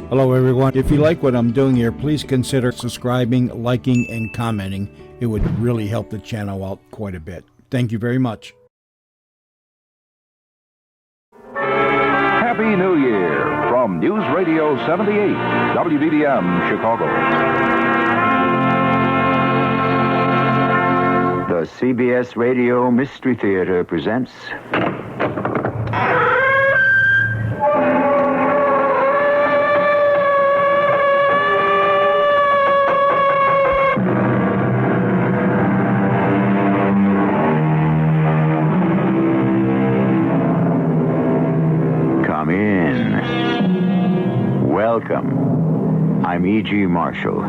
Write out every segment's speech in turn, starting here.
Hello, everyone. If you like what I'm doing here, please consider subscribing, liking, and commenting. It would really help the channel out quite a bit. Thank you very much. Happy New Year from News Radio 78, WBDM, Chicago. The CBS Radio Mystery Theater presents... Come in. Welcome. I'm E.G. Marshall.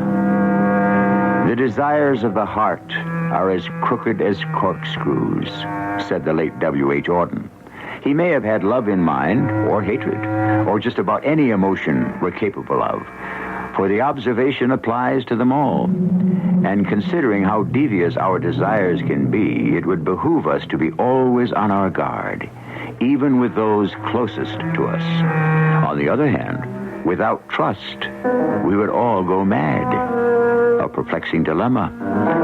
The desires of the heart are as crooked as corkscrews, said the late W.H. Horton. He may have had love in mind, or hatred, or just about any emotion we're capable of, for the observation applies to them all. And considering how devious our desires can be, it would behoove us to be always on our guard, even with those closest to us. On the other hand, without trust, we would all go mad. A perplexing dilemma,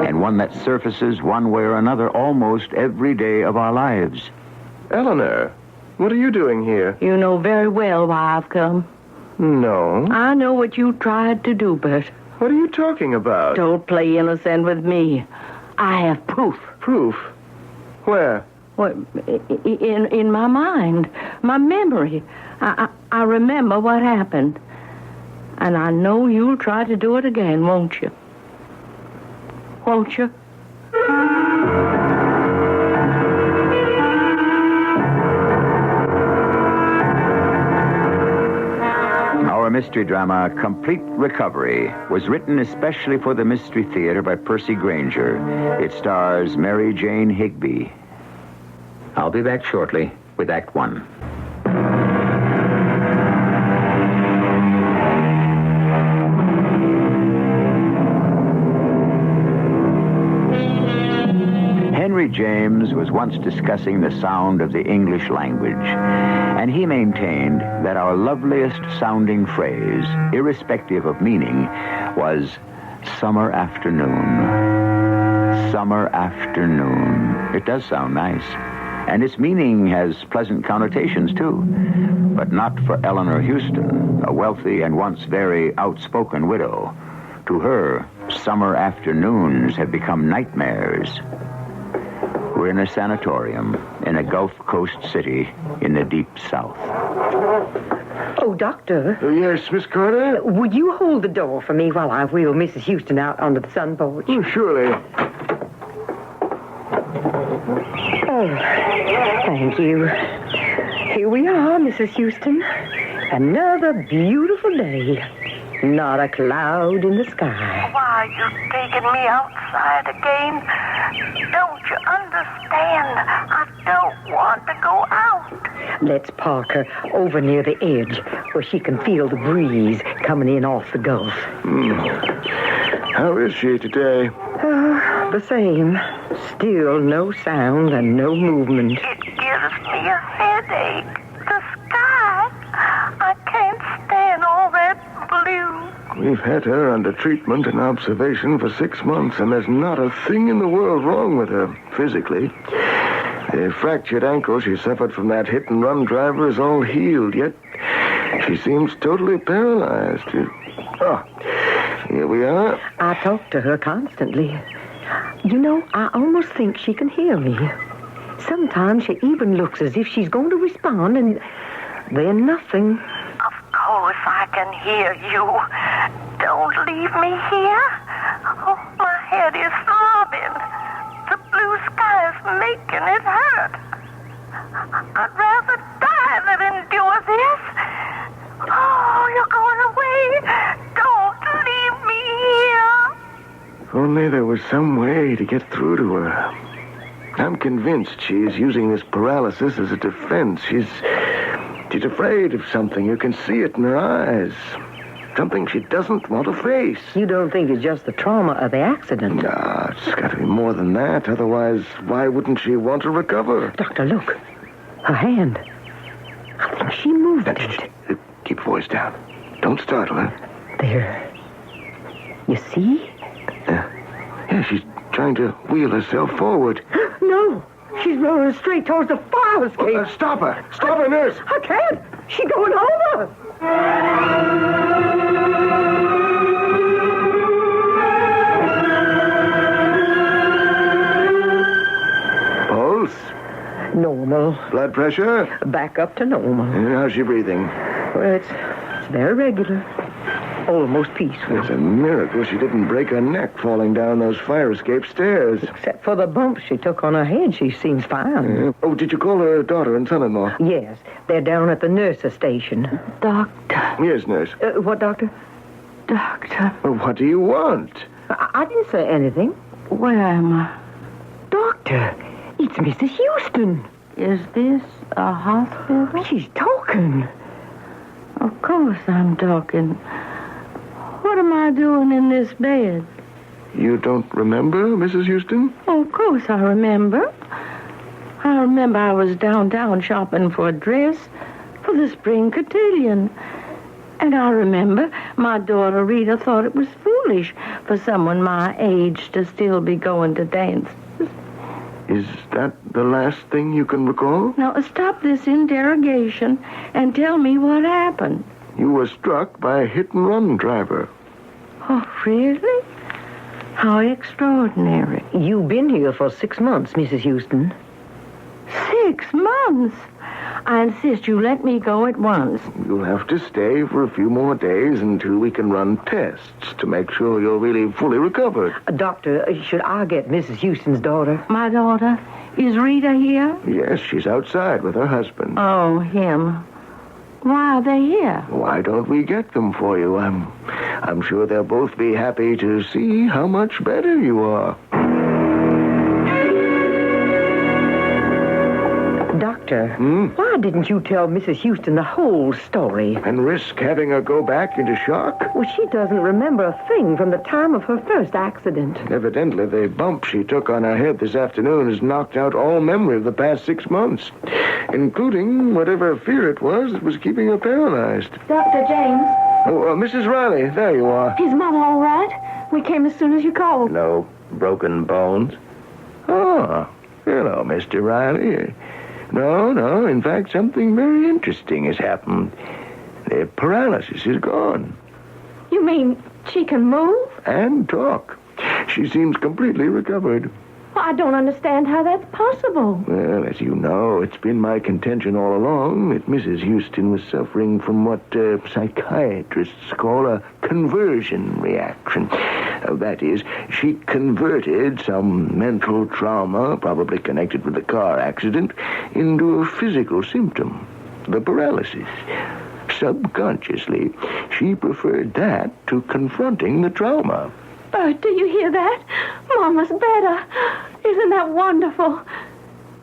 and one that surfaces one way or another almost every day of our lives. Eleanor, what are you doing here? You know very well why I've come. No. I know what you tried to do, Bert. What are you talking about? Don't play innocent with me. I have proof. Proof? Where? What? In my mind, my memory. I remember what happened. And I know you'll try to do it again, won't you? Won't you? Our mystery drama, Complete Recovery, was written especially for the Mystery Theater by Percy Granger. It stars Mary Jane Higby. I'll be back shortly with Act One. Henry James was once discussing the sound of the English language, and he maintained that our loveliest sounding phrase, irrespective of meaning, was summer afternoon. Summer afternoon. It does sound nice, and its meaning has pleasant connotations, too, but not for Eleanor Houston, a wealthy and once very outspoken widow. To her, summer afternoons have become nightmares. We're in a sanatorium in a Gulf Coast city in the deep south. Oh, Doctor. Yes, Miss Carter? Would you hold the door for me while I wheel Mrs. Houston out onto the sun porch? Oh, surely. Oh, thank you. Here we are, Mrs. Houston. Another beautiful day. Not a cloud in the sky. Why are you taking me outside again? Don't you understand? I don't want to go out. Let's park her over near the edge where she can feel the breeze coming in off the Gulf. How is she today? The same. Still no sound and no movement. It gives me a headache. The sky. I can't stand all that blue. We've had her under treatment and observation for 6 months, and there's not a thing in the world wrong with her, physically. The fractured ankle she suffered from that hit-and-run driver is all healed, yet she seems totally paralyzed. Here we are. I talk to her constantly. You know, I almost think she can hear me. Sometimes she even looks as if she's going to respond, and then nothing. Of course I can hear you. Don't leave me here. Oh, my head is throbbing. The blue sky is making it hurt. I'd rather die than endure this. Oh, you're going away. Don't leave me here. If only there was some way to get through to her. I'm convinced she is using this paralysis as a defense. She's afraid of something. You can see it in her eyes. Something she doesn't want to face. You don't think it's just the trauma of the accident? No, it's got to be more than that. Otherwise, why wouldn't she want to recover? Doctor, look. Her hand. I think she moved it. Keep your voice down. Don't startle her. There. You see? Yeah, she's trying to wheel herself forward. No. She's rolling straight towards the fire escape. Stop her. Stop her, nurse. I can't. She's going over. Pulse. Normal. Blood pressure. Back up to normal. How's she breathing? Well, it's very regular. Almost peaceful. It's a miracle she didn't break her neck falling down those fire escape stairs. Except for the bump she took on her head, she seems fine. Oh, did you call her daughter and son-in-law? Yes, they're down at the nurse's station. Doctor. Yes, nurse. What, doctor? Doctor. Well, what do you want? I didn't say anything. Where am I? Doctor, it's Mrs. Houston. Is this a hospital? She's talking. Of course I'm talking. What am I doing in this bed? You don't remember, Mrs. Houston? Oh, of course I remember. I remember I was downtown shopping for a dress for the spring cotillion. And I remember my daughter Rita thought it was foolish for someone my age to still be going to dances. Is that the last thing you can recall? Now, stop this interrogation and tell me what happened. You were struck by a hit-and-run driver. Oh, really? How extraordinary. You've been here for 6 months, Mrs. Houston. 6 months? I insist you let me go at once. You'll have to stay for a few more days until we can run tests to make sure you're really fully recovered. Doctor, should I get Mrs. Houston's daughter? My daughter? Is Rita here? Yes, she's outside with her husband. Oh, him. Why are they here? Why don't we get them for you? I'm sure they'll both be happy to see how much better you are. Doctor, why didn't you tell Mrs. Houston the whole story? And risk having her go back into shock? Well, she doesn't remember a thing from the time of her first accident. Evidently, the bump she took on her head this afternoon has knocked out all memory of the past 6 months, including whatever fear it was that was keeping her paralyzed. Dr. James. Oh, Mrs. Riley, there you are. Is Mama all right? We came as soon as you called. No broken bones? Oh, hello, Mr. Riley. No. In fact, something very interesting has happened. The paralysis is gone. You mean she can move? And talk. She seems completely recovered. Well, I don't understand how that's possible. Well, as you know, it's been my contention all along that Mrs. Houston was suffering from what psychiatrists call a conversion reaction. That is, she converted some mental trauma, probably connected with a car accident, into a physical symptom, the paralysis. Subconsciously, she preferred that to confronting the trauma. Bert, do you hear that? Mama's better. Isn't that wonderful?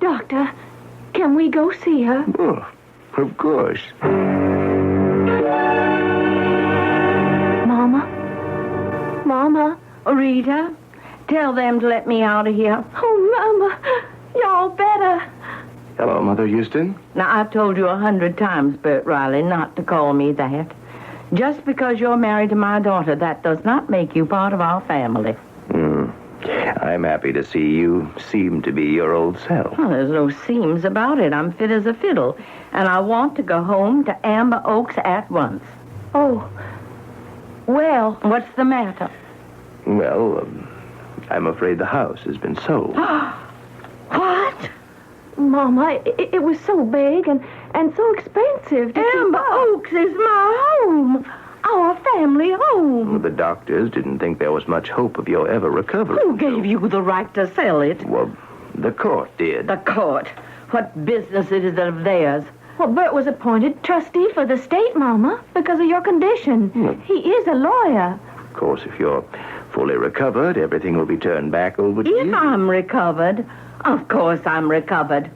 Doctor, can we go see her? Oh, of course. Mama? Rita, tell them to let me out of here. Oh, Mama, y'all better. Hello, Mother Houston. Now, I've told you 100 times, Bert Riley, not to call me that. Just because you're married to my daughter, that does not make you part of our family. I'm happy to see you seem to be your old self. Well, there's no seams about it. I'm fit as a fiddle. And I want to go home to Amber Oaks at once. Oh, well. What's the matter? Well, I'm afraid the house has been sold. What? Mama, it was so big and so expensive. Amber Oaks is my home. Our family home. The doctors didn't think there was much hope of your ever recovering. Who gave you the right to sell it? Well, the court did. The court. What business is it of theirs? Well, Bert was appointed trustee for the state, Mama, because of your condition. He is a lawyer. Of course, if you're fully recovered, everything will be turned back over to you. If I'm recovered, of course I'm recovered.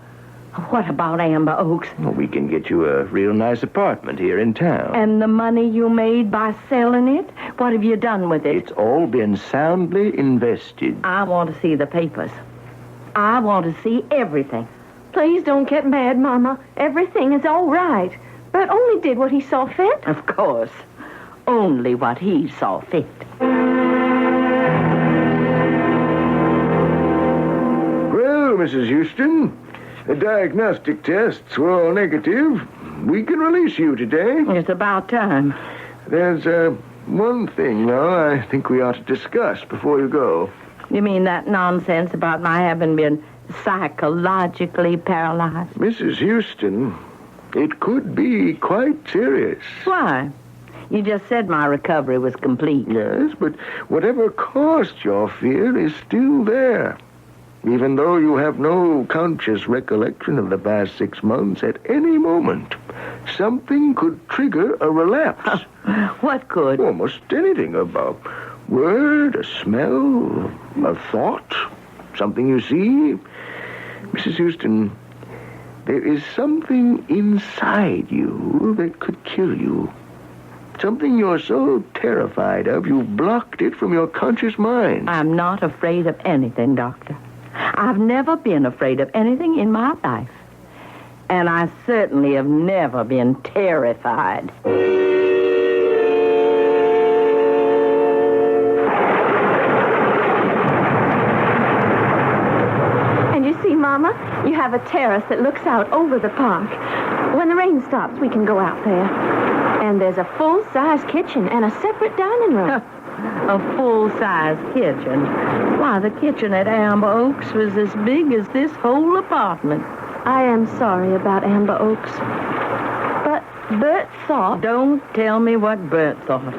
What about Amber Oaks? Well, we can get you a real nice apartment here in town. And the money you made by selling it? What have you done with it? It's all been soundly invested. I want to see the papers. I want to see everything. Please don't get mad, Mama. Everything is all right. Bert only did what he saw fit. Of course. only what he saw fit. Well, Mrs. Houston, the diagnostic tests were all negative. We can release you today. It's about time. There's one thing, though, I think we ought to discuss before you go. You mean that nonsense about my having been psychologically paralyzed? Mrs. Houston, it could be quite serious. Why? You just said my recovery was complete. Yes, but whatever caused your fear is still there. Even though you have no conscious recollection of the past 6 months, at any moment, something could trigger a relapse. What could? Almost anything. A word, a smell, a thought, something you see. Mrs. Houston, there is something inside you that could kill you. Something you're so terrified of, you've blocked it from your conscious mind. I'm not afraid of anything, Doctor. I've never been afraid of anything in my life. And I certainly have never been terrified. And you see, Mama, you have a terrace that looks out over the park. When the rain stops, we can go out there. And there's a full-size kitchen and a separate dining room. A full-size kitchen. Why, the kitchen at Amber Oaks was as big as this whole apartment. I am sorry about Amber Oaks. But Bert thought... Don't tell me what Bert thought.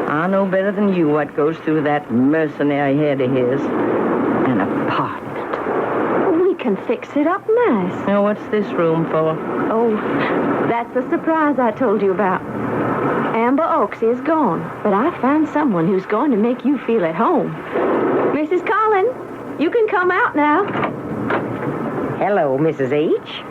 I know better than you what goes through that mercenary head of his. An apartment. We can fix it up nice. Now, what's this room for? Oh, that's the surprise I told you about. Amber Oaks is gone, but I found someone who's going to make you feel at home. Mrs. Collins, you can come out now. Hello, Mrs. H.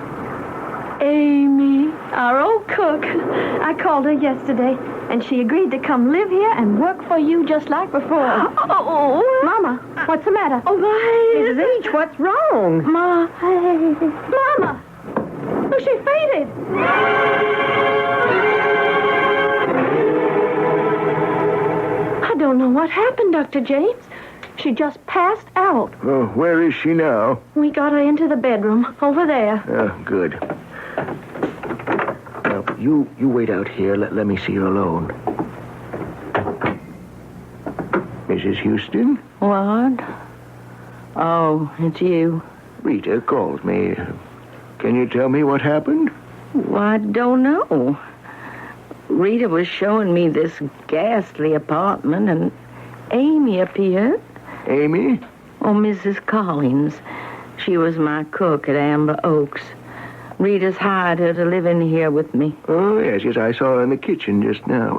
Amy, our old cook. I called her yesterday, and she agreed to come live here and work for you just like before. Oh, Mama, what's the matter? oh, why, Mrs. H, what's wrong? Mama. Oh, she fainted. I don't know what happened, Dr. James. She just passed out. Oh, where is she now? We got her into the bedroom, over there. Oh, good. Now, you wait out here. Let me see her alone. Mrs. Houston? What? Oh, it's you. Rita called me. Can you tell me what happened? Well, I don't know. Rita was showing me this ghastly apartment, and Amy appeared. Amy? Oh, Mrs. Collins. She was my cook at Amber Oaks. Rita's hired her to live in here with me. Oh, yes, I saw her in the kitchen just now.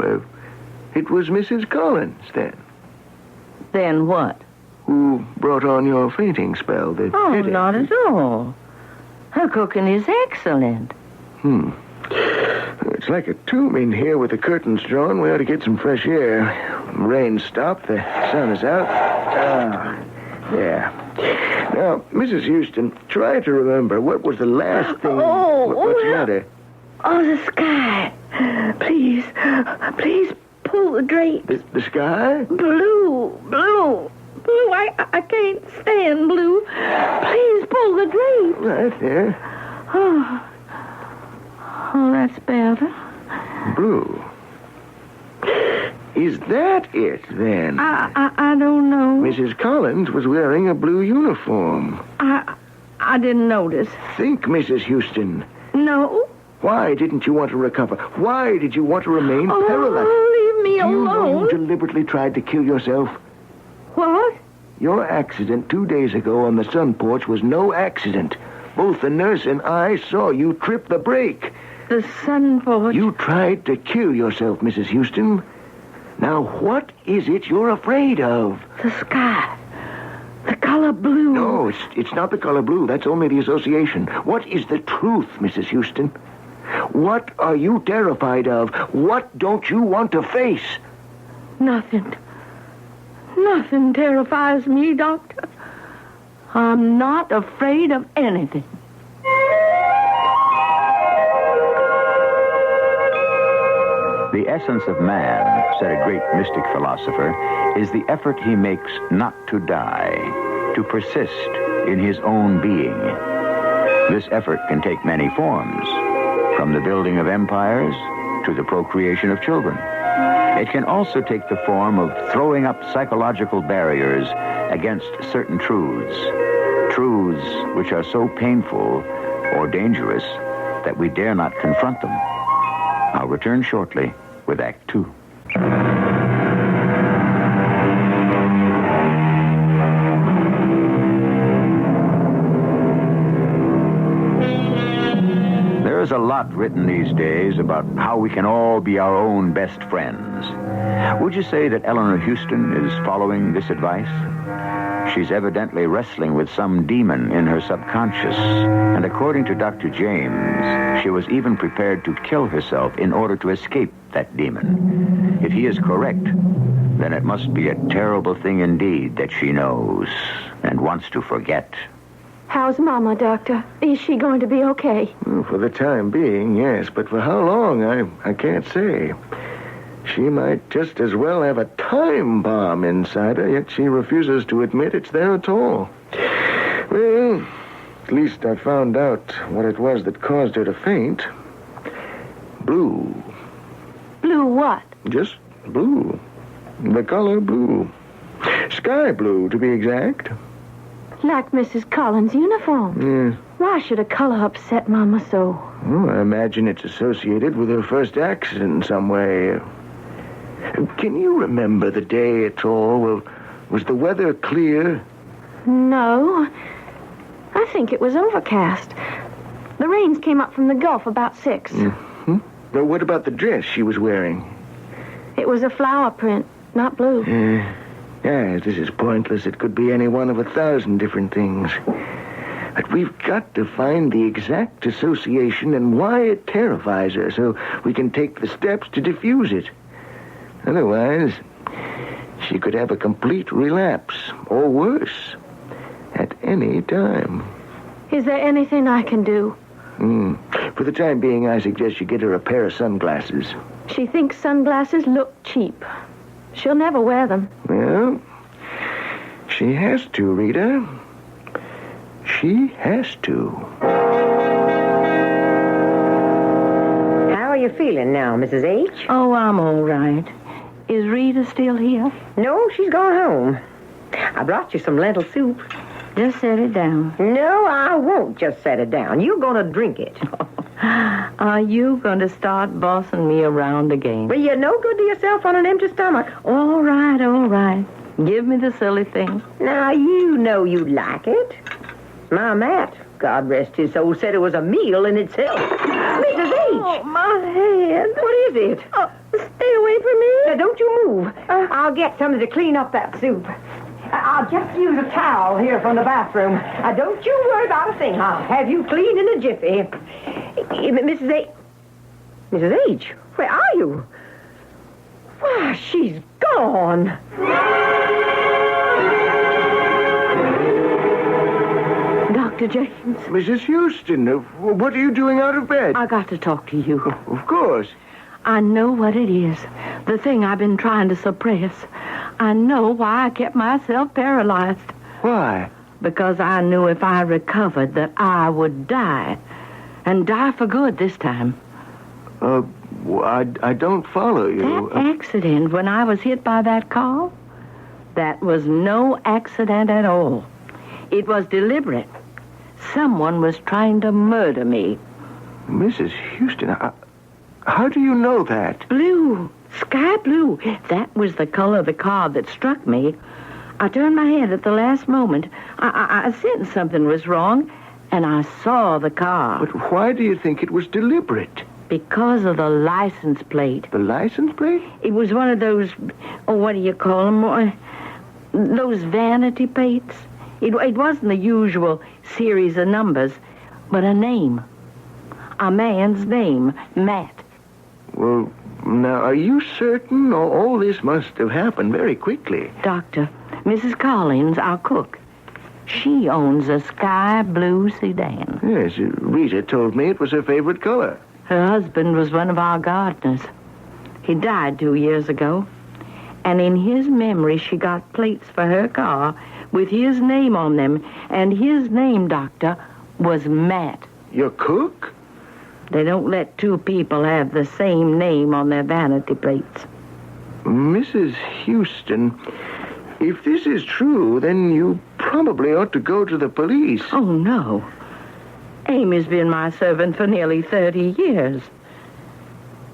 It was Mrs. Collins, then. Then what? Who brought on your fainting spell? Oh, not at all. Her cooking is excellent. It's like a tomb in here with the curtains drawn. We ought to get some fresh air. Rain stopped. The sun is out. There. Now, Mrs. Houston, try to remember what was the last thing... What's the matter? Oh, the sky. Please pull the drapes. The sky? Blue. I can't stand blue. Please pull the drapes. Right there. Oh, that's better. Blue. Is that it, then? I don't know. Mrs. Collins was wearing a blue uniform. I didn't notice. Think, Mrs. Houston. No. Why didn't you want to recover? Why did you want to remain paralyzed? Leave me Do you know alone. you deliberately tried to kill yourself? What? Your accident 2 days ago on the sun porch was no accident. Both the nurse and I saw you trip the brake. The sun porch. You tried to kill yourself, Mrs. Houston. Now, what is it you're afraid of? The sky. The color blue. No, it's not the color blue. That's only the association. What is the truth, Mrs. Houston? What are you terrified of? What don't you want to face? Nothing. Nothing terrifies me, Doctor. I'm not afraid of anything. The essence of man, said a great mystic philosopher, is the effort he makes not to die, to persist in his own being. This effort can take many forms, from the building of empires to the procreation of children. It can also take the form of throwing up psychological barriers against certain truths which are so painful or dangerous that we dare not confront them. I'll return shortly with Act Two. There's a lot written these days about how we can all be our own best friends. Would you say that Eleanor Houston is following this advice? She's evidently wrestling with some demon in her subconscious, and according to Dr. James, she was even prepared to kill herself in order to escape that demon. If he is correct, then it must be a terrible thing indeed that she knows and wants to forget. How's Mama, Doctor? Is she going to be okay? Well, for the time being, yes, but for how long, I can't say. She might just as well have a time bomb inside her, yet she refuses to admit it's there at all. Well, at least I found out what it was that caused her to faint. Blue. Blue what? Just blue. The color blue. Sky blue, to be exact. Like Mrs. Collins' uniform. Yeah. Why should a color upset Mama so? Well, I imagine it's associated with her first accident in some way. Can you remember the day at all? Well, was the weather clear? No. I think it was overcast. The rains came up from the Gulf about 6. Mm-hmm. Well, what about the dress she was wearing? It was a flower print, not blue. Yeah, this is pointless. It could be any one of 1,000 different things. But we've got to find the exact association and why it terrifies her so we can take the steps to diffuse it. Otherwise, she could have a complete relapse, or worse, at any time. Is there anything I can do? For the time being, I suggest you get her a pair of sunglasses. She thinks sunglasses look cheap. She'll never wear them. Well, she has to, Rita. She has to. How are you feeling now, Mrs. H? Oh, I'm all right. Is Rita still here? No, she's gone home. I brought you some lentil soup. Just set it down. No, I won't just set it down. You're going to drink it. Are you going to start bossing me around again? Well, you're no good to yourself on an empty stomach. All right, all right. Give me the silly thing. Now, you know you'd like it. My Matt, God rest his soul, said it was a meal in itself. Mrs. H! Oh, my head. What is it? Stay away from me. Now, don't you move. I'll get somebody to clean up that soup. I'll just use a towel here from the bathroom. Don't you worry about a thing. I'll have you clean in a jiffy. Mrs. H. Mrs. H, where are you? Why, she's gone. Dr. James. Mrs. Houston, what are you doing out of bed? I got to talk to you. Of course. I know what it is. The thing I've been trying to suppress. I know why I kept myself paralyzed. Why? Because I knew if I recovered that I would die. And die for good this time. I don't follow you. That accident when I was hit by that car, that was no accident at all. It was deliberate. Someone was trying to murder me. Mrs. Houston, how do you know that? Blue. Sky blue. That was the color of the car that struck me. I turned my head at the last moment. I sensed something was wrong, and I saw the car. But why do you think it was deliberate? Because of the license plate. The license plate? It was one of those, what do you call them? Those vanity plates. It wasn't the usual series of numbers, but a name. A man's name, Matt. Well, now, are you certain all this must have happened very quickly? Doctor, Mrs. Collins, our cook, she owns a sky blue sedan. Yes, Rita told me it was her favorite color. Her husband was one of our gardeners. He died 2 years ago. And in his memory, she got plates for her car with his name on them. And his name, Doctor, was Matt. Your cook? They don't let two people have the same name on their vanity plates. Mrs. Houston, if this is true, then you probably ought to go to the police. Oh, no. Amy's been my servant for nearly 30 years.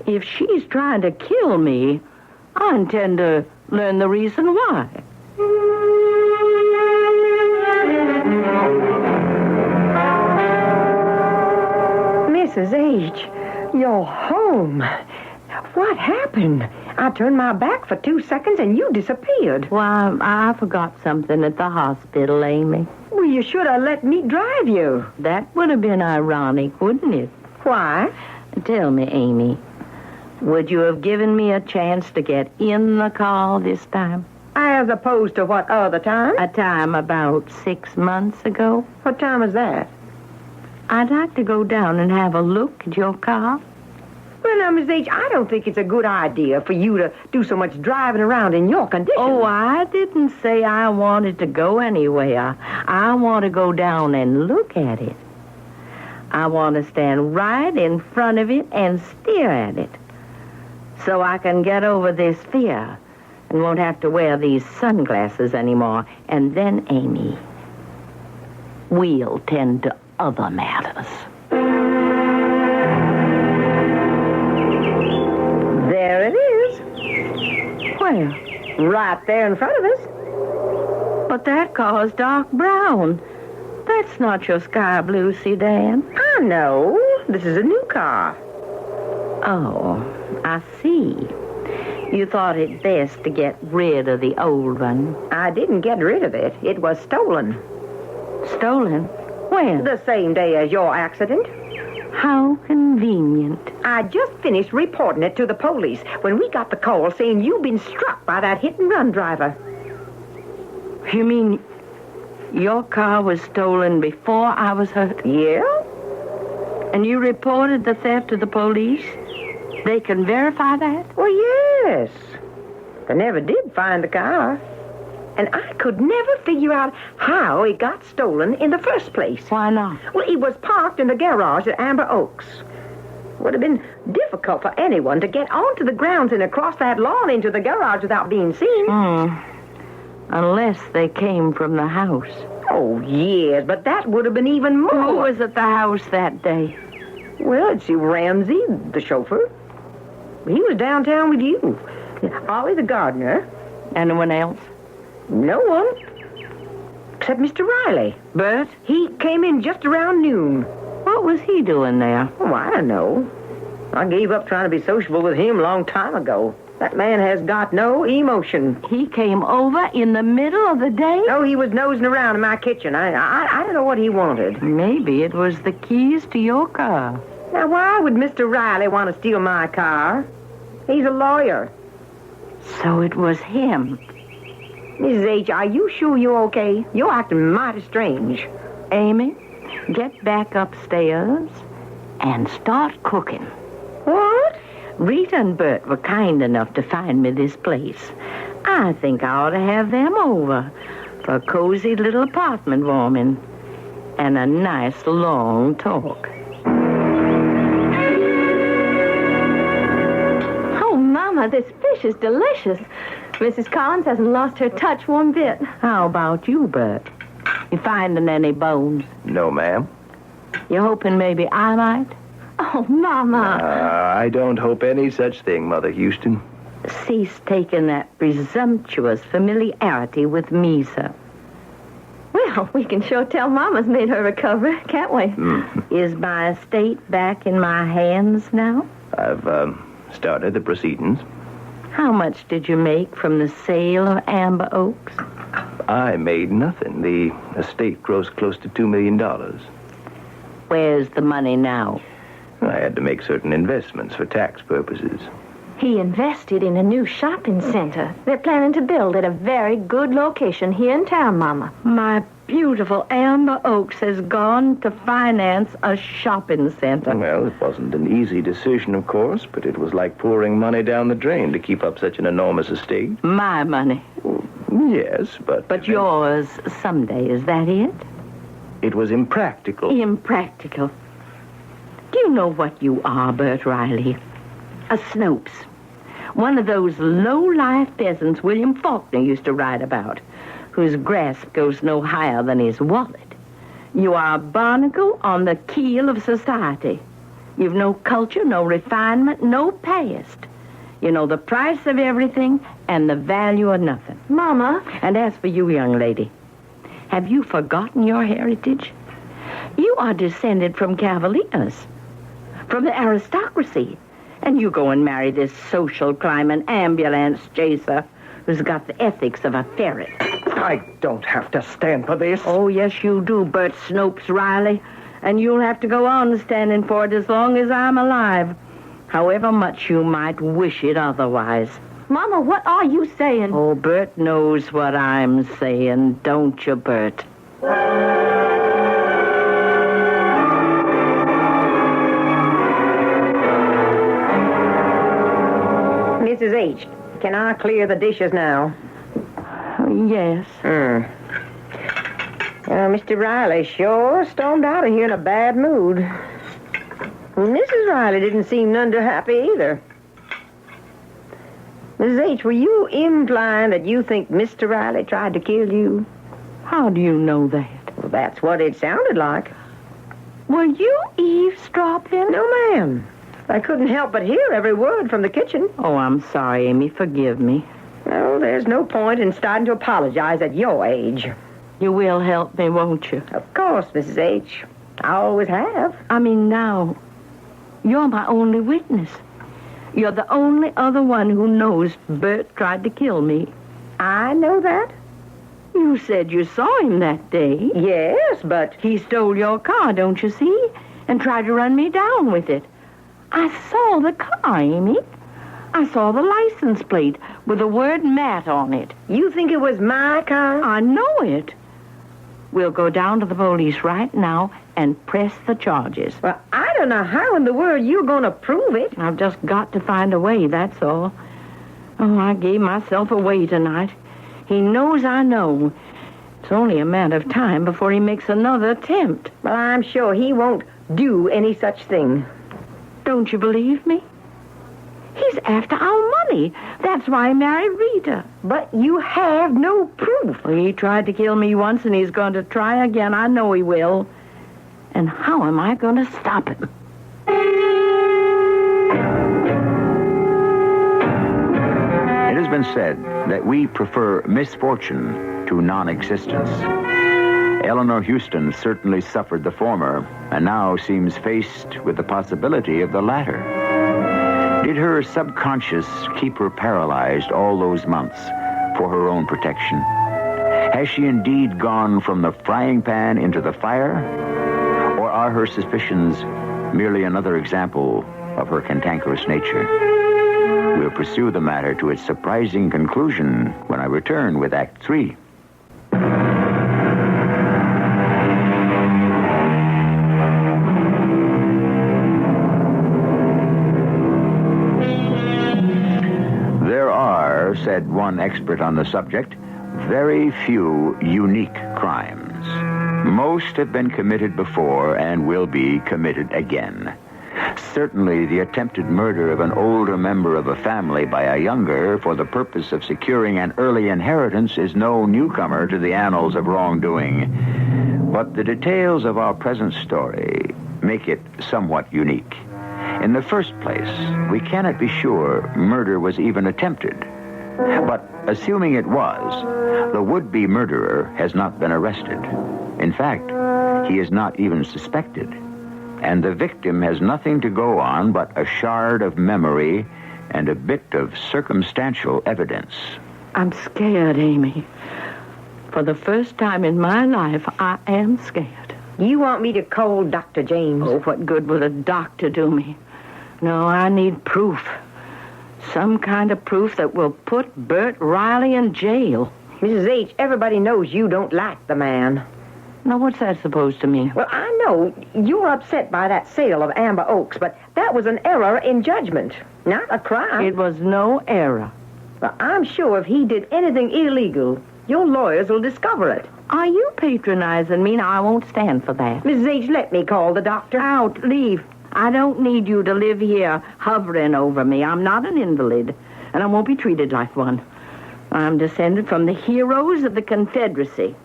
If she's trying to kill me, I intend to learn the reason why. Mrs. H., you're home. What happened? I turned my back for 2 seconds and you disappeared. Why, I forgot something at the hospital, Amy. Well, you should have let me drive you. That would have been ironic, wouldn't it? Why? Tell me, Amy, would you have given me a chance to get in the car this time? As opposed to what other time? A time about 6 months ago. What time is that? I'd like to go down and have a look at your car. Well, now, Miss H., I don't think it's a good idea for you to do so much driving around in your condition. Oh, I didn't say I wanted to go anywhere. I want to go down and look at it. I want to stand right in front of it and stare at it, so I can get over this fear and won't have to wear these sunglasses anymore. And then, Amy, we'll tend to other matters. There it is. Where? Right there in front of us. But that car's dark brown. That's not your sky blue sedan. I know. This is a new car. Oh, I see. You thought it best to get rid of the old one. I didn't get rid of it. It was stolen. Stolen? When? The same day as your accident. How convenient. I just finished reporting it to the police when we got the call saying you've been struck by that hit-and-run driver. You mean your car was stolen before I was hurt? Yeah? And you reported the theft to the police? They can verify that? Well, yes. They never did find the car. And I could never figure out how it got stolen in the first place. Why not? Well, it was parked in the garage at Amber Oaks. Would have been difficult for anyone to get onto the grounds and across that lawn into the garage without being seen. Unless they came from the house. Oh, yes, but that would have been even more. Who was at the house that day? Well, it's Ramsey, the chauffeur. He was downtown with you. Ollie, the gardener. Anyone else? No one. Except Mr. Riley. Bert? He came in just around noon. What was he doing there? Oh, I don't know. I gave up trying to be sociable with him a long time ago. That man has got no emotion. He came over in the middle of the day? No, he was nosing around in my kitchen. I don't know what he wanted. Maybe it was the keys to your car. Now, why would Mr. Riley want to steal my car? He's a lawyer. So it was him. Mrs. H., are you sure you're okay? You're acting mighty strange. Amy, get back upstairs and start cooking. What? Rita and Bert were kind enough to find me this place. I think I ought to have them over for a cozy little apartment warming and a nice long talk. Oh, Mama, this fish is delicious. Mrs. Collins hasn't lost her touch one bit. How about you, Bert? You finding any bones? No, ma'am. You hoping maybe I might? Oh, Mama. I don't hope any such thing, Mother Houston. Cease taking that presumptuous familiarity with me, sir. Well, we can sure tell Mama's made her recovery, can't we? Is my estate back in my hands now? I've started the proceedings. How much did you make from the sale of Amber Oaks? I made nothing. The estate grossed close to $2 million. Where's the money now? I had to make certain investments for tax purposes. He invested in a new shopping center. They're planning to build at a very good location here in town, Mama. My beautiful Amber Oaks has gone to finance a shopping center. Well, it wasn't an easy decision, of course, but it was like pouring money down the drain to keep up such an enormous estate. My money. Yes, but... But yours someday, is that it? It was impractical. Impractical. Do you know what you are, Bert Riley? A Snopes. One of those low-life peasants William Faulkner used to write about, whose grasp goes no higher than his wallet. You are a barnacle on the keel of society. You've no culture, no refinement, no past. You know the price of everything and the value of nothing. Mama. And as for you, young lady, have you forgotten your heritage? You are descended from Cavaliers, from the aristocracy. And you go and marry this social climb, an ambulance chaser who's got the ethics of a ferret. I don't have to stand for this. Oh, yes, you do, Bert Snopes Riley. And you'll have to go on standing for it as long as I'm alive, however much you might wish it otherwise. Mama, what are you saying? Oh, Bert knows what I'm saying, don't you, Bert? Mrs. H, can I clear the dishes now? Yes. Mr. Riley sure stormed out of here in a bad mood. Mrs. Riley didn't seem none too happy either. Mrs. H, were you implying that you think Mr. Riley tried to kill you? How do you know that? Well, that's what it sounded like. Were you eavesdropping? No, ma'am. I couldn't help but hear every word from the kitchen. Oh, I'm sorry, Amy. Forgive me. Well, there's no point in starting to apologize at your age. You will help me, won't you? Of course, Mrs. H. I always have. I mean, now, you're my only witness. You're the only other one who knows Bert tried to kill me. I know that. You said you saw him that day. Yes, but... He stole your car, don't you see? And tried to run me down with it. I saw the car, Amy. I saw the license plate with the word Matt on it. You think it was my car? I know it. We'll go down to the police right now and press the charges. Well, I don't know how in the world you're going to prove it. I've just got to find a way, that's all. Oh, I gave myself away tonight. He knows I know. It's only a matter of time before he makes another attempt. Well, I'm sure he won't do any such thing. Don't you believe me? He's after our money. That's why he married Rita. But you have no proof. Well, he tried to kill me once, and he's going to try again. I know he will. And how am I going to stop him? It has been said that we prefer misfortune to non-existence. Eleanor Houston certainly suffered the former, and now seems faced with the possibility of the latter. Did her subconscious keep her paralyzed all those months for her own protection? Has she indeed gone from the frying pan into the fire? Or are her suspicions merely another example of her cantankerous nature? We'll pursue the matter to its surprising conclusion when I return with Act 3. There are, said one expert on the subject, very few unique crimes. Most have been committed before and will be committed again. Certainly, the attempted murder of an older member of a family by a younger for the purpose of securing an early inheritance is no newcomer to the annals of wrongdoing. But the details of our present story make it somewhat unique. In the first place, we cannot be sure murder was even attempted. But assuming it was, the would-be murderer has not been arrested. In fact, he is not even suspected. And the victim has nothing to go on but a shard of memory and a bit of circumstantial evidence. I'm scared, Amy. For the first time in my life, I am scared. You want me to call Dr. James? Oh, what good would a doctor do me? No, I need proof. Some kind of proof that will put Bert Riley in jail. Mrs. H, everybody knows you don't like the man. Now, what's that supposed to mean? Well, I know you're upset by that sale of Amber Oaks, but that was an error in judgment, not a crime. It was no error. Well, I'm sure if he did anything illegal, your lawyers will discover it. Are you patronizing me? Now, I won't stand for that. Mrs. H., let me call the doctor. Out, leave. I don't need you to live here hovering over me. I'm not an invalid, and I won't be treated like one. I'm descended from the heroes of the Confederacy,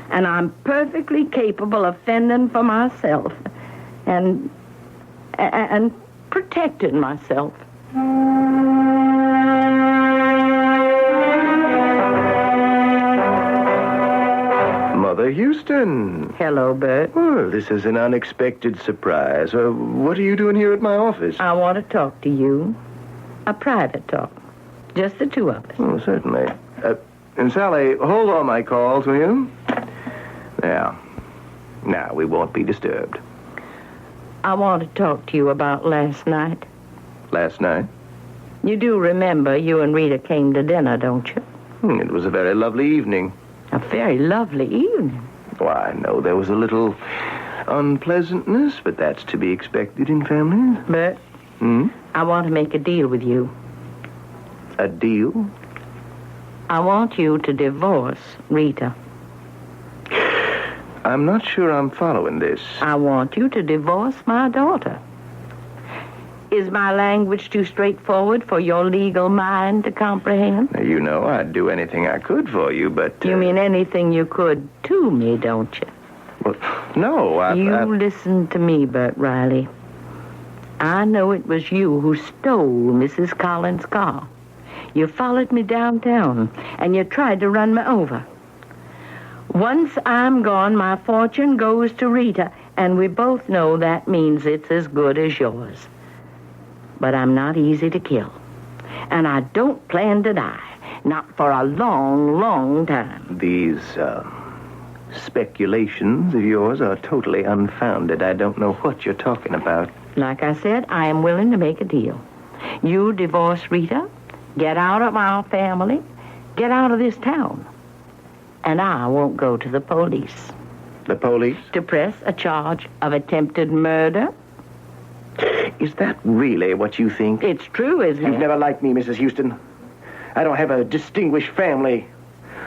and I'm perfectly capable of fending for myself and protecting myself. Mother Houston. Hello, Bert. Well, this is an unexpected surprise. What are you doing here at my office? I want to talk to you. A private talk. Just the two of us. Oh, certainly. And Sally, hold all my calls, will you? Yeah. Now, we won't be disturbed. I want to talk to you about last night. Last night? You do remember you and Rita came to dinner, don't you? It was a very lovely evening. A very lovely evening. Why, no, there was a little unpleasantness, but that's to be expected in families. Bert, I want to make a deal with you. A deal? I want you to divorce Rita. I'm not sure I'm following this. I want you to divorce my daughter. Is my language too straightforward for your legal mind to comprehend? Now, you know I'd do anything I could for you, but... You mean anything you could to me, don't you? Well, no, You listen to me, Bert Riley. I know it was you who stole Mrs. Collins' car. You followed me downtown, and you tried to run me over. Once I'm gone, my fortune goes to Rita, and we both know that means it's as good as yours. But I'm not easy to kill. And I don't plan to die. Not for a long, long time. These, speculations of yours are totally unfounded. I don't know what you're talking about. Like I said, I am willing to make a deal. You divorce Rita, get out of our family, get out of this town. And I won't go to the police. The police? To press a charge of attempted murder. Is that really what you think? It's true, isn't it? You've never liked me, Mrs. Houston. I don't have a distinguished family.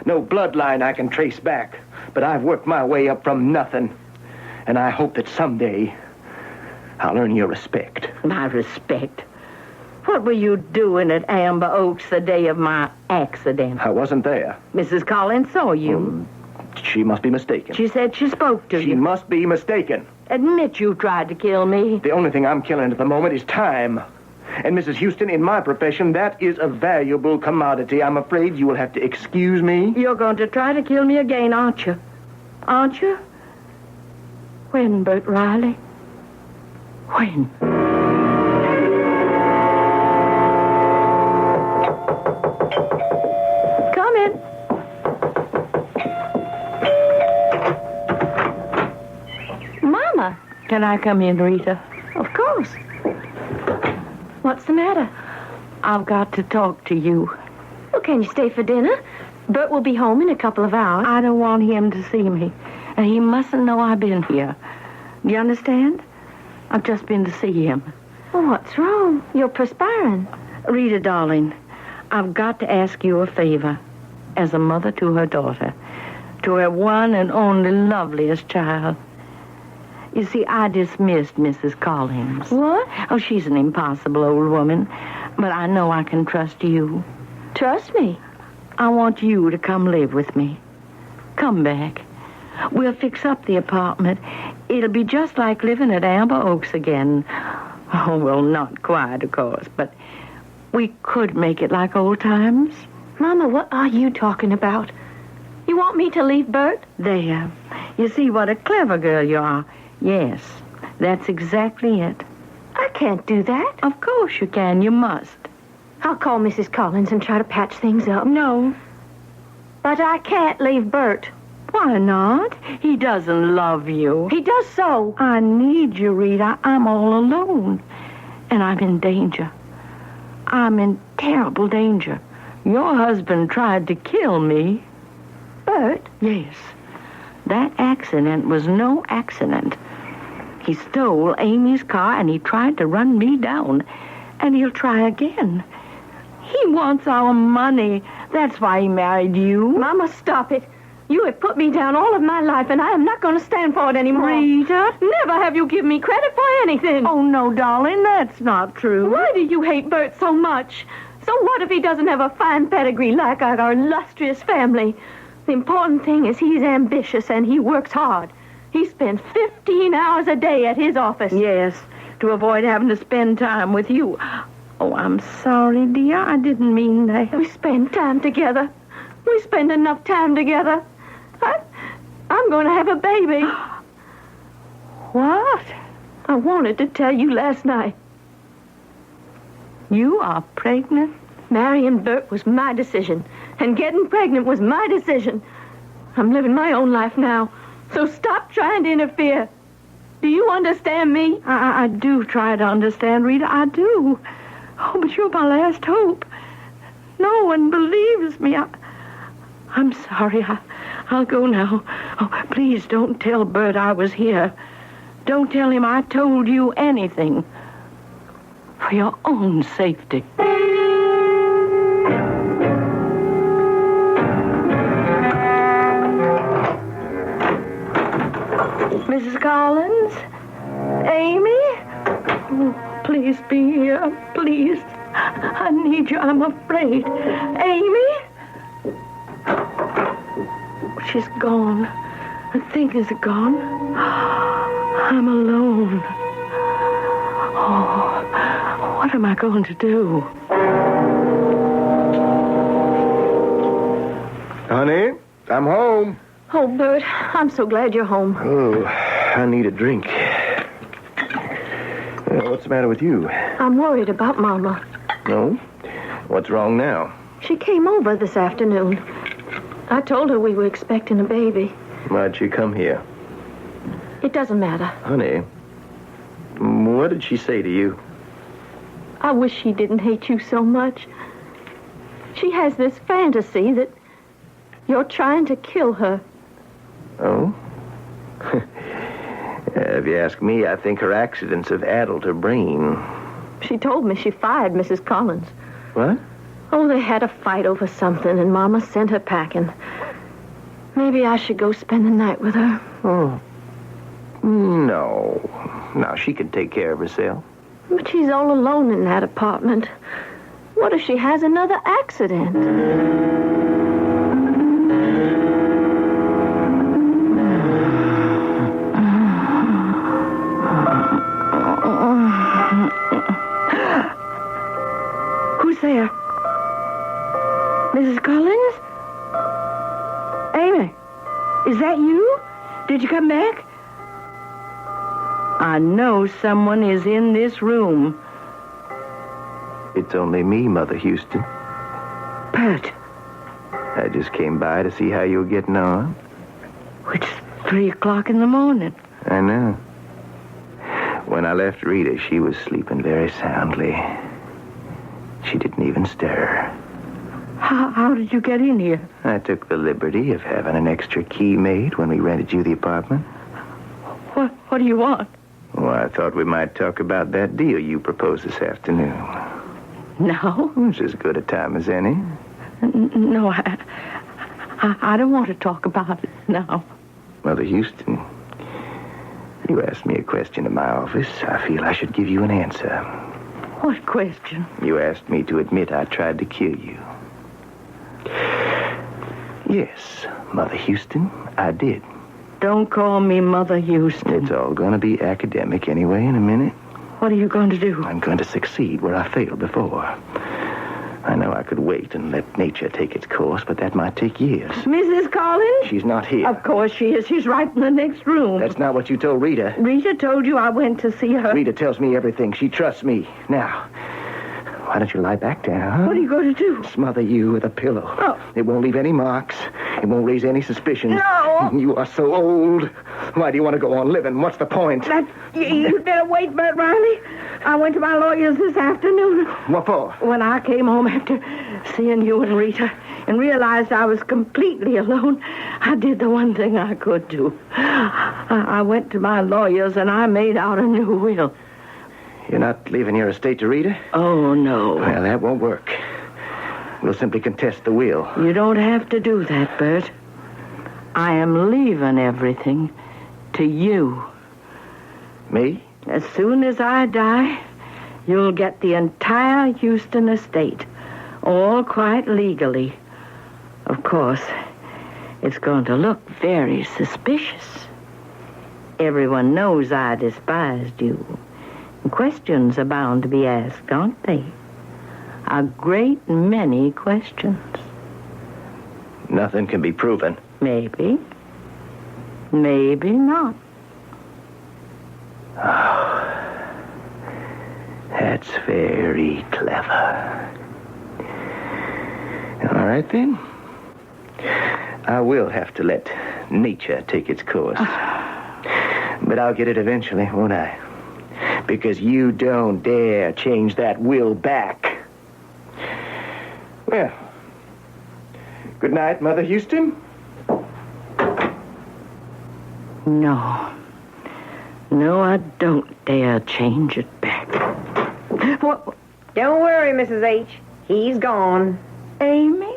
No bloodline I can trace back. But I've worked my way up from nothing. And I hope that someday I'll earn your respect. My respect? What were you doing at Amber Oaks the day of my accident? I wasn't there. Mrs. Collins saw you. She must be mistaken. She said she spoke to you. She must be mistaken. Admit you tried to kill me. The only thing I'm killing at the moment is time. And Mrs. Houston, in my profession, that is a valuable commodity. I'm afraid you will have to excuse me. You're going to try to kill me again, aren't you? Aren't you? When, Bert Riley? When? Come in. Mama. Can I come in, Rita? Of course. What's the matter? I've got to talk to you. Well, can you stay for dinner? Bert will be home in a couple of hours. I don't want him to see me. And he mustn't know I've been here. Do you understand? I've just been to see him. Well, what's wrong? You're perspiring. Rita, darling, I've got to ask you a favor. As a mother to her daughter. To her one and only loveliest child. You see, I dismissed Mrs. Collins. What? Oh, she's an impossible old woman. But I know I can trust you. Trust me. I want you to come live with me. Come back. We'll fix up the apartment. It'll be just like living at Amber Oaks again. Oh, well, not quite, of course, but we could make it like old times. Mama, what are you talking about? You want me to leave Bert? There. You see what a clever girl you are. Yes, that's exactly it. I can't do that. Of course you can. You must. I'll call Mrs. Collins and try to patch things up. No. But I can't leave Bert. Why not? He doesn't love you. He does so. I need you, Rita. I'm all alone. And I'm in danger. I'm in terrible danger. Your husband tried to kill me. Bert? Yes. That accident was no accident. He stole Amy's car and he tried to run me down. And he'll try again. He wants our money. That's why he married you. Mama, stop it. You have put me down all of my life, and I am not going to stand for it anymore. Rita? Never have you given me credit for anything. Oh, no, darling, that's not true. Why do you hate Bert so much? So what if he doesn't have a fine pedigree like our illustrious family? The important thing is he's ambitious and he works hard. He spends 15 hours a day at his office. Yes, to avoid having to spend time with you. Oh, I'm sorry, dear. I didn't mean that. We spend time together. We spend enough time together. I'm going to have a baby. What? I wanted to tell you last night. You are pregnant? Marrying Bert was my decision, and getting pregnant was my decision. I'm living my own life now, so stop trying to interfere. Do you understand me? I do try to understand, Rita. I do. Oh, but you're my last hope. No one believes me. I'm sorry. I'll go now. Oh, please don't tell Bert I was here. Don't tell him I told you anything. For your own safety. Mrs. Collins? Amy? Oh, please be here. Please. I need you. I'm afraid. Amy? She's gone. The thing is gone. I'm alone. Oh, what am I going to do? Honey, I'm home. Oh, Bert, I'm so glad you're home. Oh, I need a drink. What's the matter with you? I'm worried about Mama. No? What's wrong now? She came over this afternoon. I told her we were expecting a baby. Why'd she come here? It doesn't matter. Honey, what did she say to you? I wish she didn't hate you so much. She has this fantasy that you're trying to kill her. Oh? If you ask me, I think her accidents have addled her brain. She told me she fired Mrs. Collins. What? Oh, they had a fight over something, and Mama sent her packing. Maybe I should go spend the night with her. Oh. No. Now, she can take care of herself. But she's all alone in that apartment. What if she has another accident? Who's there? Mrs. Collins? Amy, is that you? Did you come back? I know someone is in this room. It's only me, Mother Houston. Bert. I just came by to see how you were getting on. It's 3 o'clock in the morning. I know. When I left Rita, she was sleeping very soundly. She didn't even stir. How did you get in here? I took the liberty of having an extra key made when we rented you the apartment. What do you want? Well, I thought we might talk about that deal you proposed this afternoon. No? It's as good a time as any. No, I don't want to talk about it now. Mother Houston, you asked me a question in my office. I feel I should give you an answer. What question? You asked me to admit I tried to kill you. Yes, Mother Houston, I did. Don't call me Mother Houston. It's all going to be academic anyway in a minute. What are you going to do? I'm going to succeed where I failed before. I know I could wait and let nature take its course, but that might take years. Mrs. Collins? She's not here. Of course she is. She's right in the next room. That's not what you told Rita. Rita told you I went to see her. Rita tells me everything. She trusts me. Now, Why don't you lie back down? What are you going to do? Smother you with a pillow. Oh. It won't leave any marks. It won't raise any suspicions. No. You are so old. Why do you want to go on living? What's the point? You'd better wait, Bert Riley. I went to my lawyer's this afternoon. What for? When I came home after seeing you and Rita and realized I was completely alone, I did the one thing I could do. I went to my lawyer's and I made out a new will. You're not leaving your estate to Rita? Oh, no. Well, that won't work. We'll simply contest the will. You don't have to do that, Bert. I am leaving everything to you. Me? As soon as I die, you'll get the entire Houston estate, all quite legally. Of course, it's going to look very suspicious. Everyone knows I despised you. Questions are bound to be asked, aren't they? A great many questions. Nothing can be proven. Maybe. Maybe not. Oh, that's very clever. All right, then. I will have to let nature take its course. But I'll get it eventually, won't I? Because you don't dare change that will back. Well, good night, Mother Houston. No. No, I don't dare change it back. What? Don't worry, Mrs. H. He's gone. Amy?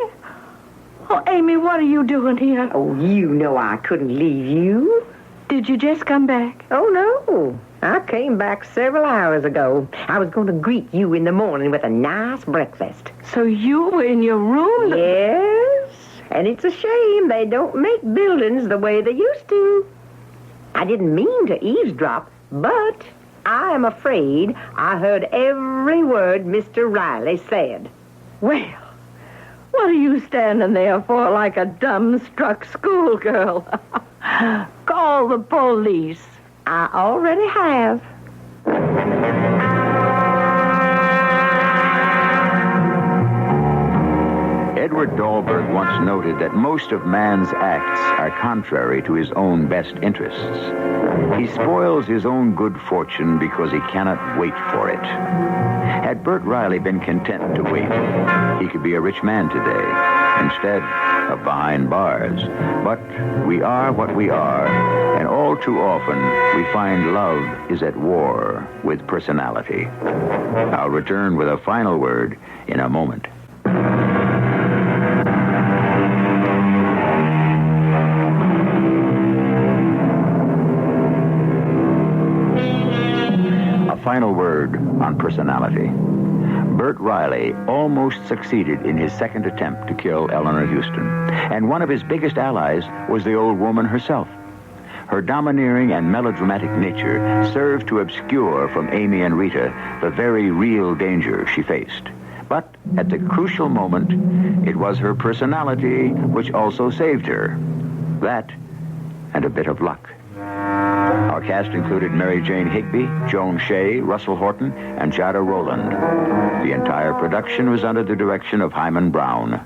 Oh, Amy, what are you doing here? Oh, you know I couldn't leave you. Did you just come back? Oh, no. I came back several hours ago. I was going to greet you in the morning with a nice breakfast. So you were in your room? Yes. And it's a shame they don't make buildings the way they used to. I didn't mean to eavesdrop, but I am afraid I heard every word Mr. Riley said. Well, what are you standing there for like a dumbstruck schoolgirl? Call the police. I already have. Edward Dahlberg once noted that most of man's acts are contrary to his own best interests. He spoils his own good fortune because he cannot wait for it. Had Bert Riley been content to wait, he could be a rich man today, instead of behind bars. But we are what we are, and all too often we find love is at war with personality. I'll return with a final word in a moment. Final word on personality. Bert Riley almost succeeded in his second attempt to kill Eleanor Houston. And one of his biggest allies was the old woman herself. Her domineering and melodramatic nature served to obscure from Amy and Rita the very real danger she faced. But at the crucial moment, it was her personality which also saved her. That and a bit of luck. Our cast included Mary Jane Higby, Joan Shay, Russell Horton, and Jada Rowland. The entire production was under the direction of Hyman Brown.